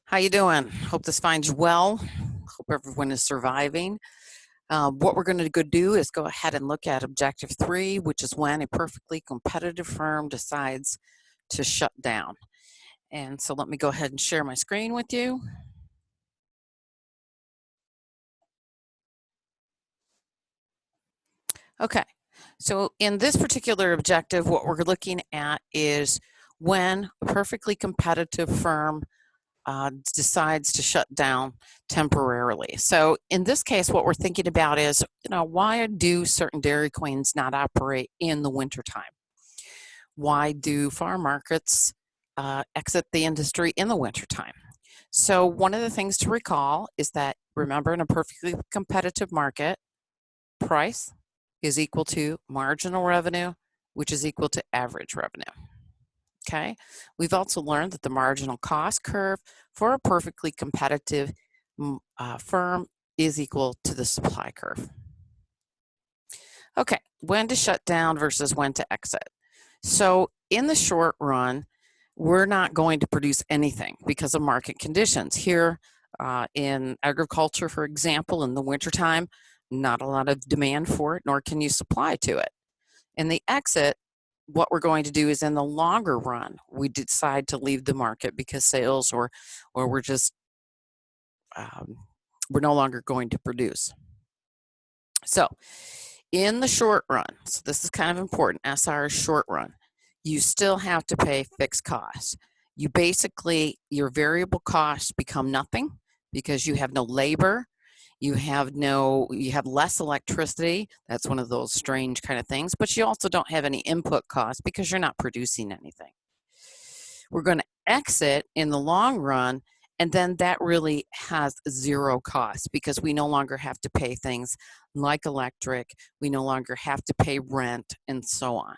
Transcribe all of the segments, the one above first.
How you doing? Hope this finds you well. Hope everyone is surviving. What we're going to go do is go ahead and look at objective 3, which is when a perfectly competitive firm decides to shut down. And so let me go ahead and share my screen with you. Okay, so in this particular objective, what we're looking at is when a perfectly competitive firm decides to shut down temporarily. So in this case, what we're thinking about is, why do certain Dairy Queens not operate in the wintertime? Why do farm markets exit the industry in the wintertime? So one of the things to recall is that, remember, in a perfectly competitive market, price is equal to marginal revenue, which is equal to average revenue. Okay, we've also learned that the marginal cost curve for a perfectly competitive firm is equal to the supply curve. Okay, when to shut down versus when to exit. So in the short run, we're not going to produce anything because of market conditions. Here in agriculture, for example, in the wintertime, not a lot of demand for it, nor can you supply to it. In the exit, what we're going to do is in the longer run, we decide to leave the market because sales or we're just, we're no longer going to produce. So in the short run, so this is kind of important, SR is short run, you still have to pay fixed costs. You basically, your variable costs become nothing because you have no labor, you have less electricity. That's one of those strange kind of things, but you also don't have any input costs because you're not producing anything. We're going to exit in the long run, and then that really has zero cost because we no longer have to pay things like electric, we no longer have to pay rent, and so on.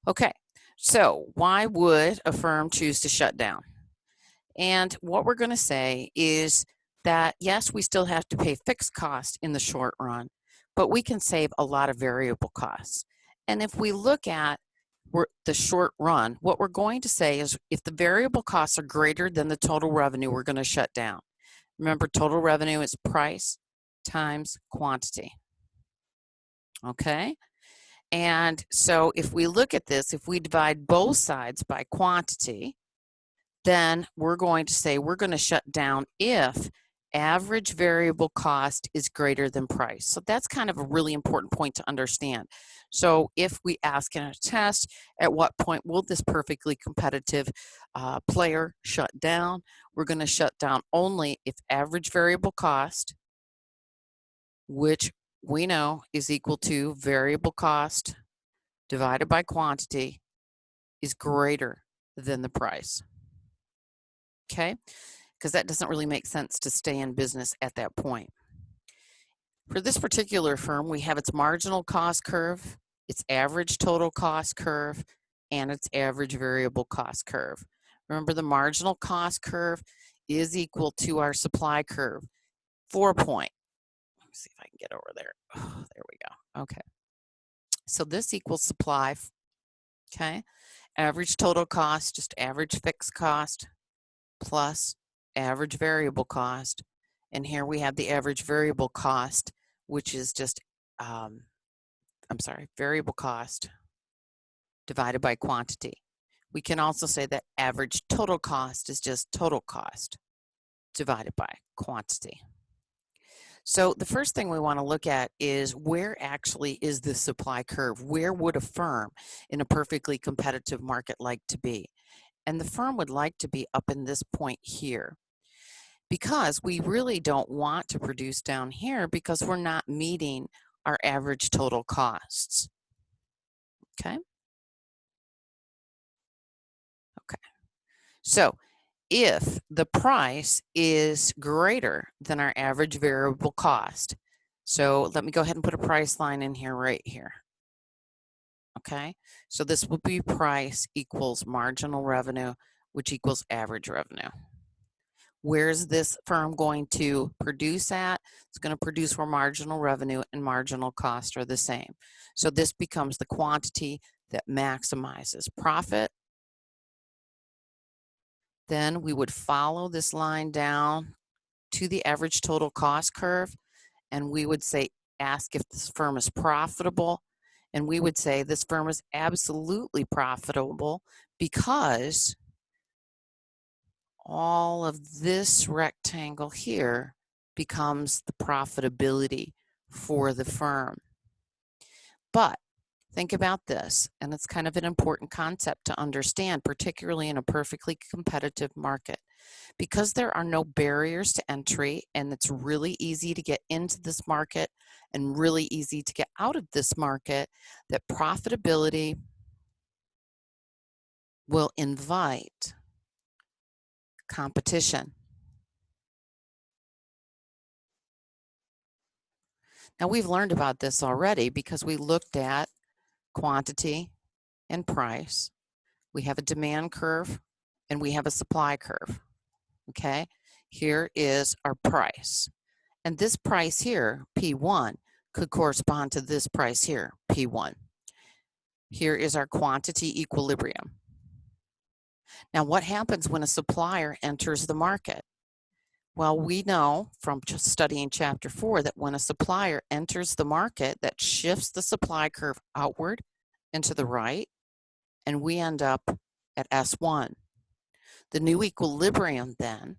Okay, so why would a firm choose to shut down? And what we're going to say is that, yes, we still have to pay fixed costs in the short run, but we can save a lot of variable costs. And if we look at the short run, what we're going to say is if the variable costs are greater than the total revenue, we're going to shut down. Remember, total revenue is price times quantity. Okay? And so if we look at this, if we divide both sides by quantity, then we're going to say we're going to shut down if average variable cost is greater than price. So that's kind of a really important point to understand. So if we ask in a test, at what point will this perfectly competitive player shut down? We're going to shut down only if average variable cost, which we know is equal to variable cost divided by quantity, is greater than the price. Okay, because that doesn't really make sense to stay in business at that point. For this particular firm, we have its marginal cost curve, its average total cost curve, and its average variable cost curve. Remember, the marginal cost curve is equal to our supply curve. 4 point. Let me see if I can get over there. Oh, there we go. Okay. So this equals supply. Okay. Average total cost, just average fixed cost, plus average variable cost. And here we have the average variable cost, which is just, variable cost divided by quantity. We can also say that average total cost is just total cost divided by quantity. So the first thing we want to look at is where actually is the supply curve? Where would a firm in a perfectly competitive market like to be? And the firm would like to be up in this point here because we really don't want to produce down here because we're not meeting our average total costs. Okay. Okay. So if the price is greater than our average variable cost, so let me go ahead and put a price line in here right here. Okay, so this will be price equals marginal revenue, which equals average revenue. Where's this firm going to produce at? It's going to produce where marginal revenue and marginal cost are the same. So this becomes the quantity that maximizes profit Then we would follow this line down to the average total cost curve, and we would say, ask if this firm is profitable, and we would say this firm is absolutely profitable because all of this rectangle here becomes the profitability for the firm. But think about this, and it's kind of an important concept to understand, particularly in a perfectly competitive market. Because there are no barriers to entry, and it's really easy to get into this market and really easy to get out of this market, that profitability will invite competition. Now, we've learned about this already because we looked at quantity and price. We have a demand curve and we have a supply curve. Okay, here is our price. And this price here, P1, could correspond to this price here, P1. Here is our quantity equilibrium. Now, what happens when a supplier enters the market? Well, we know from just studying chapter 4 that when a supplier enters the market, that shifts the supply curve outward and to the right, and we end up at S1. The new equilibrium then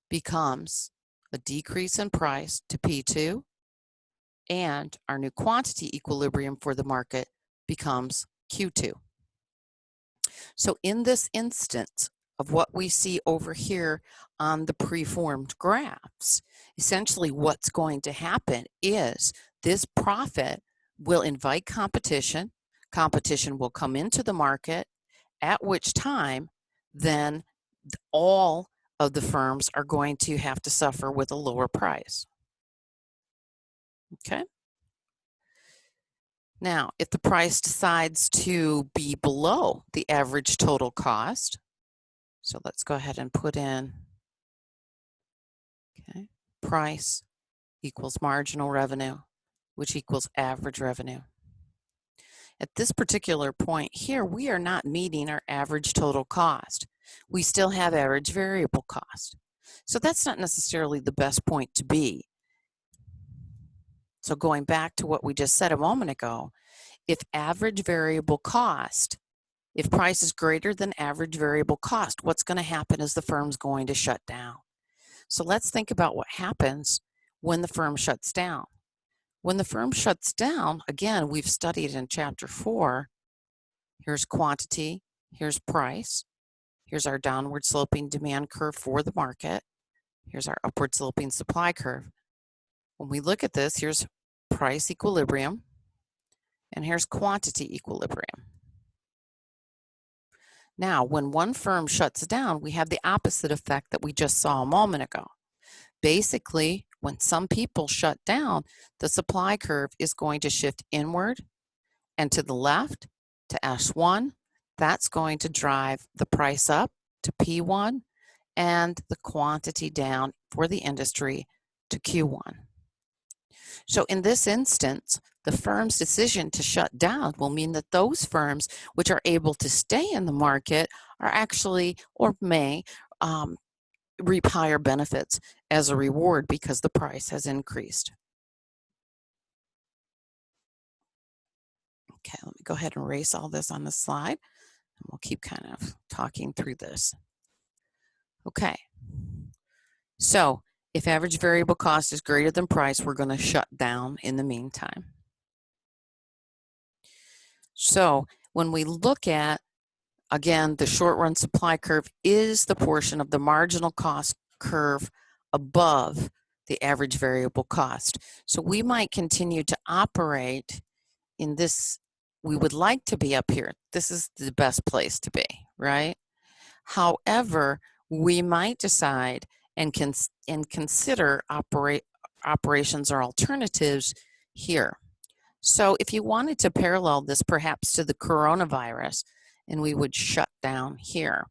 becomes a decrease in price to P2, and our new quantity equilibrium for the market becomes Q2. So in this instance of what we see over here on the preformed graphs, essentially what's going to happen is this profit will invite competition. Competition will come into the market, at which time then all of the firms are going to have to suffer with a lower price. Okay. Now, if the price decides to be below the average total cost, so let's go ahead and put in, okay, price equals marginal revenue, which equals average revenue. At this particular point here, we are not meeting our average total cost. We still have average variable cost. So that's not necessarily the best point to be. So going back to what we just said a moment ago, if average variable cost, if price is greater than average variable cost, what's going to happen is the firm's going to shut down. So let's think about what happens when the firm shuts down. When the firm shuts down, again, we've studied in chapter 4, here's quantity, here's price, here's our downward sloping demand curve for the market, here's our upward sloping supply curve. When we look at this, here's price equilibrium, and here's quantity equilibrium. Now, when one firm shuts down, we have the opposite effect that we just saw a moment ago. Basically, when some people shut down, the supply curve is going to shift inward and to the left to S1. That's going to drive the price up to P1 and the quantity down for the industry to Q1. So in this instance, the firm's decision to shut down will mean that those firms which are able to stay in the market are actually, or may, reap higher benefits as a reward because the price has increased. Okay, let me go ahead and erase all this on the slide, and we'll keep kind of talking through this. Okay, so if average variable cost is greater than price, we're going to shut down in the meantime. So when we look at, again, the short run supply curve is the portion of the marginal cost curve above the average variable cost. So we might continue to operate in this, we would like to be up here. This is the best place to be, right? However, we might decide and consider operations or alternatives here. So if you wanted to parallel this perhaps to the coronavirus, and we would shut down here.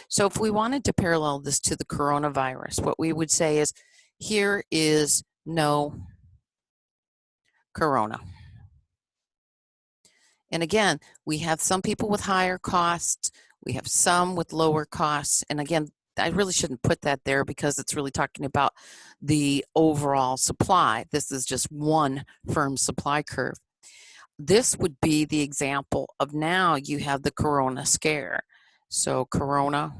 So if we wanted to parallel this to the coronavirus, what we would say is, here is no corona. And again, we have some people with higher costs, we have some with lower costs, and again, I really shouldn't put that there because it's really talking about the overall supply. This is just one firm supply curve. This would be the example of now you have the corona scare. So corona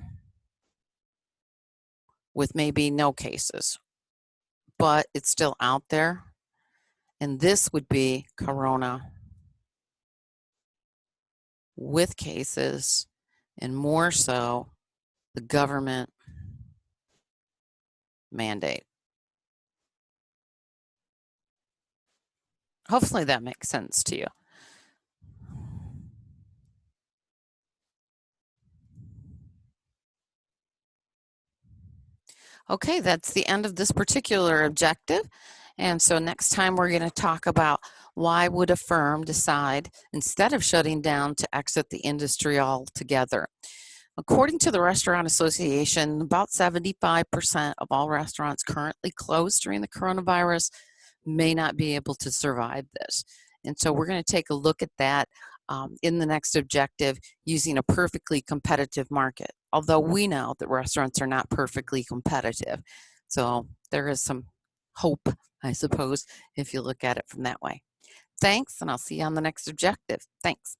with maybe no cases, but it's still out there. And this would be corona with cases, and more so the government mandate. Hopefully that makes sense to you. Okay, that's the end of this particular objective. And so next time we're going to talk about why would a firm decide, instead of shutting down, to exit the industry altogether. According to the Restaurant Association, about 75% of all restaurants currently closed during the coronavirus may not be able to survive this. And so we're going to take a look at that in the next objective using a perfectly competitive market, although we know that restaurants are not perfectly competitive. So there is some hope, I suppose, if you look at it from that way. Thanks, and I'll see you on the next objective. Thanks.